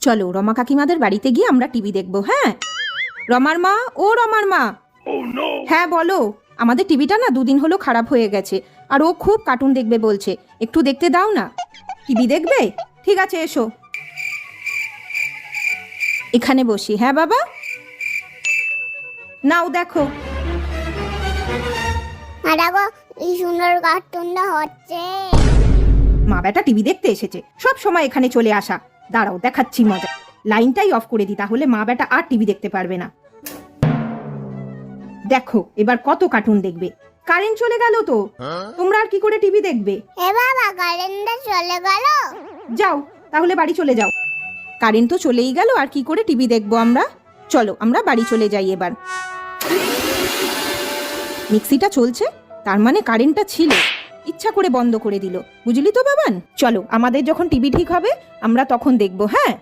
চলো রমা কাকিমাদের বাড়িতে গিয়ে আমরা টিভি দেখবো। হ্যাঁ রমার মা, ও রমার মা। হ্যাঁ বলো, আমাদের টিভিটা না 2 দিন হলো খারাপ হয়ে গেছে, আর ও খুব কার্টুন দেখবে বলছে, একটু দেখতে দাও না। টিভি দেখবে? ঠিক আছে এসো, এখানে বসি। হ্যাঁ বাবা, নাও দেখো। দেখো এই সুন্দর কার্টুনটা হচ্ছে। মা বেটা টিভি দেখতে এসেছে, সব সময় এখানে চলে আসা। দাঁড়াও দেখাচ্ছি মজা। লাইনটাই অফ করে দিই, তাহলে মা বেটা আর টিভি দেখতে পারবে না। দেখো এবার কত কার্টুন দেখবে। কারেন্ট চলে গেল তো, তোমরা আর কি করে টিভি দেখবে? এ বাবা, কারেন্টটা চলে গেল। যাও তাহলে বাড়ি চলে যাও। কারেন্ট তো চলেই গেল, আর কি করে টিভি দেখবো আমরা? চলো আমরা বাড়ি চলে যাই এবার। মিক্সিটা চলছে, তার মানে কারেন্টটা ছিল, ইচ্ছা করে বন্ধ করে দিল, বুঝলি তো বাবান। চলো আমাদের যখন টিভি ঠিক হবে আমরা তখন দেখবো। হ্যাঁ।